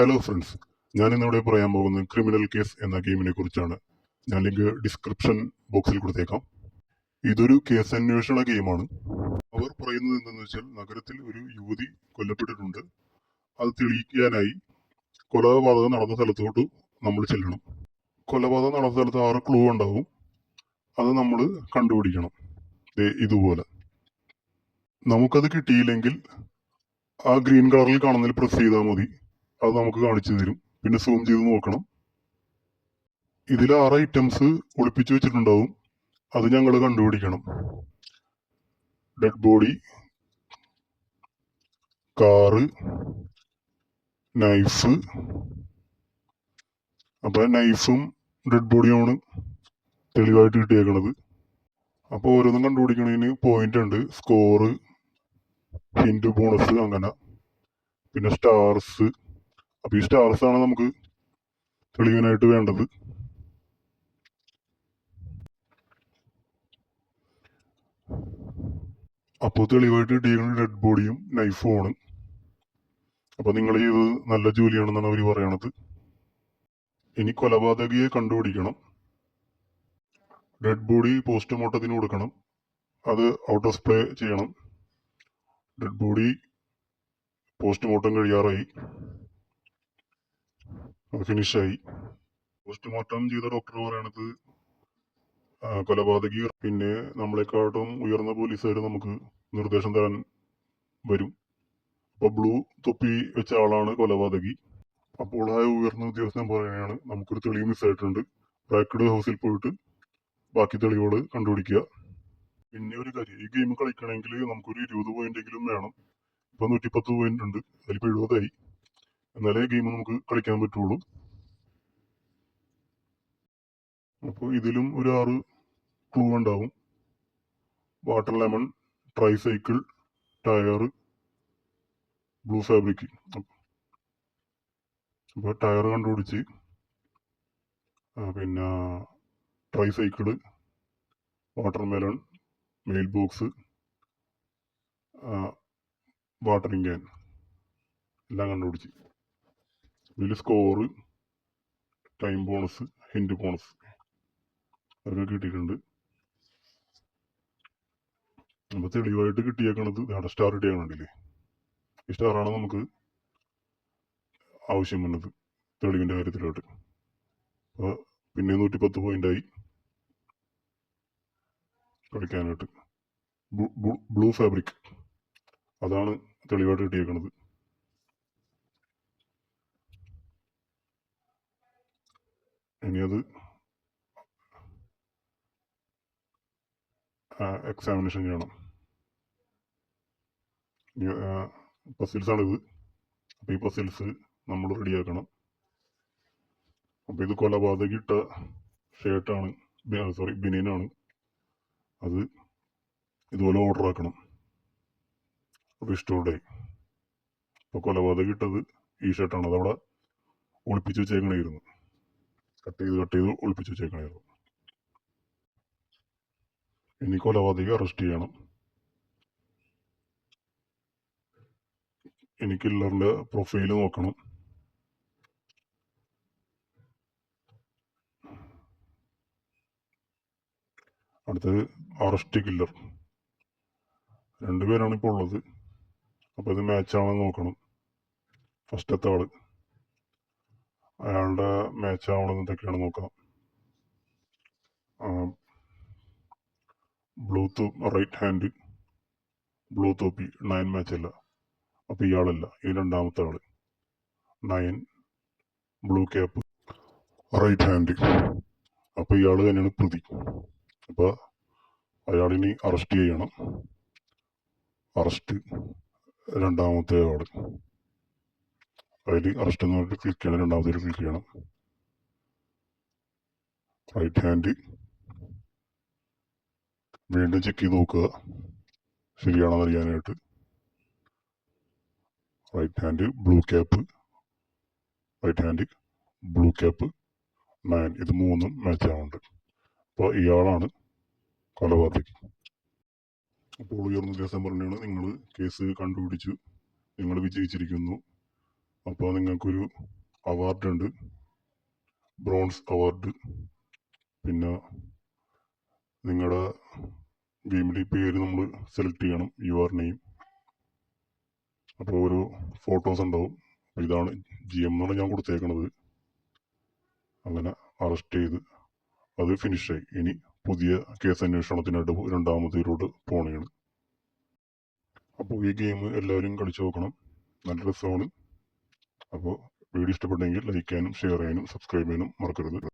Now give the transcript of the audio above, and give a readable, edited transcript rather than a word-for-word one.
Hello friends, ഞാൻ ഇന്നിവിടെ പറയാൻ പോകുന്നത് ക്രിമിനൽ കേസ് എന്ന ഗെയിമിനെ കുറിച്ചാണ്. ഞാൻ ലിങ്ക് ഡിസ്ക്രിപ്ഷൻ ബോക്സിൽ കൊടുത്തേക്കാം. ഇതൊരു കേസ് അന്വേഷണ ഗെയിമാണ്. അവർ പറയുന്നത് എന്തെന്ന് വെച്ചാൽ, നഗരത്തിൽ ഒരു യുവതി കൊല്ലപ്പെട്ടിട്ടുണ്ട്. അത് തെളിയിക്കാനായി കൊലപാതകം നടന്ന സ്ഥലത്തോട്ട് നമ്മൾ ചെല്ലണം. കൊലപാതകം നടന്ന സ്ഥലത്ത് 6 ക്ലൂ ഉണ്ടാവും. അത് നമ്മൾ കണ്ടുപിടിക്കണം. ഇതുപോലെ നമുക്കത് കിട്ടിയില്ലെങ്കിൽ ആ ഗ്രീൻ കളറിൽ കാണുന്നതിൽ പ്രസ് ചെയ്താൽ മതി. അത് നമുക്ക് കാണിച്ചു തരും. പിന്നെ സൂം ചെയ്ത് നോക്കണം. ഇതിൽ 6 ഐറ്റംസ് ഒളിപ്പിച്ചു വെച്ചിട്ടുണ്ടാവും. അത് ഞങ്ങൾ കണ്ടുപിടിക്കണം. Dead body, car, knife. അപ്പൊ നൈഫും ഡെഡ് ബോഡിയുമാണ് തെളിവായിട്ട് കിട്ടിയേക്കണത്. അപ്പോൾ ഓരോന്നും കണ്ടുപിടിക്കണതിന് പോയിന്റ് ഉണ്ട്. സ്കോറ്, ഹിന്റ്, ബോണസ്, അങ്ങനെ. പിന്നെ സ്റ്റാർസ്. അപ്പൊ ഈ സ്റ്റാർസ് ആണ് നമുക്ക് തെളിവാനായിട്ട് വേണ്ടത്. അപ്പോൾ തെളിവായിട്ട് കിട്ടിയിരിക്കുന്നത് ഡെഡ് ബോഡിയും നൈഫും ആണ്. അപ്പൊ നിങ്ങൾ ചെയ്തത് നല്ല ജോലിയാണെന്നാണ് അവർ പറയണത്. ഇനി കൊലപാതകിയെ കണ്ടുപിടിക്കണം. ഡെഡ് ബോഡി പോസ്റ്റ്മോർട്ടത്തിന് കൊടുക്കണം. അത് ഔട്ട് ഓഫ് പ്ലേ ചെയ്യണം. ഡെഡ് ബോഡി പോസ്റ്റ്മോർട്ടം കഴിയാറായി, ഫിനിഷായി. പോസ്റ്റ്മോർട്ടം ചെയ്ത ഡോക്ടർ പറയണത് കൊലപാതകി പിന്നെ നമ്മളെക്കാട്ടും ഉയർന്ന പോലീസുകാർ നമുക്ക് നിർദ്ദേശം തരാൻ വരും. അപ്പൊ ബ്ലൂ തൊപ്പി വെച്ച ആളാണ് കൊലപാതകി. അപ്പോൾ ആ ഉയർന്ന ഉദ്യോഗസ്ഥൻ പറയുകയാണ്, നമുക്കൊരു തെളിവ് മിസ്സായിട്ടുണ്ട്. റാക്ഡ് ഹൗസിൽ പോയിട്ട് ബാക്കി തെളിവുകൾ കണ്ടുപിടിക്കുക. പിന്നെ ഒരു കാര്യം, ഈ ഗെയിം കളിക്കണമെങ്കിൽ നമുക്കൊരു 20 പോയിന്റെങ്കിലും വേണം. ഇപ്പൊ 110 പോയിന്റ് ഉണ്ട്. അതിലിപ്പോ 70 എന്നാലേ ഗെയിം നമുക്ക് കളിക്കാൻ പറ്റുള്ളൂ. അപ്പോൾ ഇതിലും ഒരു 6 ക്ലൂ ഉണ്ടാവും. Water lemon, tricycle, tyre, blue fabric. അപ്പോൾ ടയർ കണ്ടുപിടിച്ച്, പിന്നെ tricycle, watermelon, mail box, watering can എല്ലാം കണ്ടുപിടിച്ച്. ഇതിൽ score, time bonus, hint bonus അതൊക്കെ കിട്ടിയിട്ടുണ്ട്. അപ്പോൾ തെളിവായിട്ട് കിട്ടിയേക്കണത് സ്റ്റാർ കിട്ടിയാകണ്ടില്ലേ. ഈ സ്റ്റാറാണ് നമുക്ക് ആവശ്യം വന്നത് തെളിവിൻ്റെ കാര്യത്തിലോട്ട്. അപ്പോൾ പിന്നെ 110 പോയിന്റായി കളിക്കാനായിട്ട്. ബ്ലൂ ഫാബ്രിക് അതാണ് തെളിവായിട്ട് കിട്ടിയേക്കണത്. ഇനി അത് എക്സാമിനേഷൻ ചെയ്യണം. പസിൽസാണിത്. അപ്പോൾ ഈ പസിൽസ് നമ്മൾ റെഡിയാക്കണം. അപ്പോൾ ഇത് കൊലപാതകി ഇട്ട ഷർട്ടാണ്, ബനിയനാണ്. അത് ഇതുപോലെ ഓർഡർ ആക്കണം. റിസ്റ്റോർഡ്. അപ്പോൾ കൊലപാതകി ഇട്ടത് ഈ ഷർട്ടാണ്. അതവിടെ ഒളിപ്പിച്ച് വെച്ചേക്കണായിരുന്നു. കട്ട് ചെയ്ത് ഒളിപ്പിച്ച് വെച്ചേക്കണായിരുന്നു. ഇനി കൊലപാതകി അറസ്റ്റ് ചെയ്യണം. ഇനി കില്ലറിന്റെ പ്രൊഫൈല് നോക്കണം. അടുത്തത് അറസ്റ്റ് കില്ലർ. 2 പേരാണ് ഇപ്പോൾ ഉള്ളത്. അപ്പോൾ ഇത് മാച്ചാണെന്ന് നോക്കണം. ഫസ്റ്റത്തെ ആള് അയാളുടെ മാച്ച് ആവണമെന്ന് എന്തൊക്കെയാണ് നോക്കണം. Right hand, blue Tope, 9 match അല്ല. അപ്പോൾ ഇയാളല്ല, ഈ രണ്ടാമത്തെ ആള് 9 ബ്ലൂ ക്യാപ്പ് റൈറ്റ് ഹാൻഡ്. അപ്പോൾ ഇയാൾ തന്നെയാണ് പ്രതി. അപ്പോൾ അയാളിനി അറസ്റ്റ് ചെയ്യണം. അറസ്റ്റ് രണ്ടാമത്തെ ആള്. അതിൽ അറസ്റ്റ് എന്ന് പറഞ്ഞിട്ട് ക്ലിക്ക് ചെയ്യണം. രണ്ടാമത്തേൽ ക്ലിക്ക് ചെയ്യണം. റൈറ്റ് ഹാൻഡ് വീണ്ടും ചെക്ക് ചെയ്ത് നോക്കുക ശരിയാണെന്ന് അറിയാനായിട്ട്. Right hand blue cap, right hand blue cap 9. ഇത് 3 മാച്ച് ആവുന്നുണ്ട്. അപ്പോൾ ഇയാളാണ് കൊലപാതകി. അപ്പോൾ ഉയർന്ന ഉദ്യോഗസ്ഥൻ പറഞ്ഞാണ്, നിങ്ങൾ കേസ് കണ്ടുപിടിച്ചു, നിങ്ങൾ വിജയിച്ചിരിക്കുന്നു, അപ്പോൾ നിങ്ങൾക്കൊരു അവാർഡ് ഉണ്ട്, ബ്രോൺസ് അവാർഡ്. പിന്നെ നിങ്ങളുടെ ഗെയിമിലെ പേര് നമ്മൾ സെലക്ട് ചെയ്യണം, യുവർ നെയിം. അപ്പോൾ ഒരു ഫോട്ടോസ് ഉണ്ടാവും. അപ്പോൾ ഇതാണ് GM എന്നാണ് ഞാൻ കൊടുത്തേക്കണത്. അങ്ങനെ അറസ്റ്റ് ചെയ്ത് അത് ഫിനിഷായി. ഇനി പുതിയ കേസ് അന്വേഷണത്തിനായിട്ട് രണ്ടാമത്തേരോട് പോവുകയാണ്. അപ്പോൾ ഈ ഗെയിം എല്ലാവരും കളിച്ചു നോക്കണം, നല്ല രസമാണ്. അപ്പോൾ വീഡിയോ ഇഷ്ടപ്പെട്ടെങ്കിൽ ലൈക്ക് ചെയ്യാനും ഷെയർ ചെയ്യാനും സബ്സ്ക്രൈബ് ചെയ്യാനും മറക്കരുത്.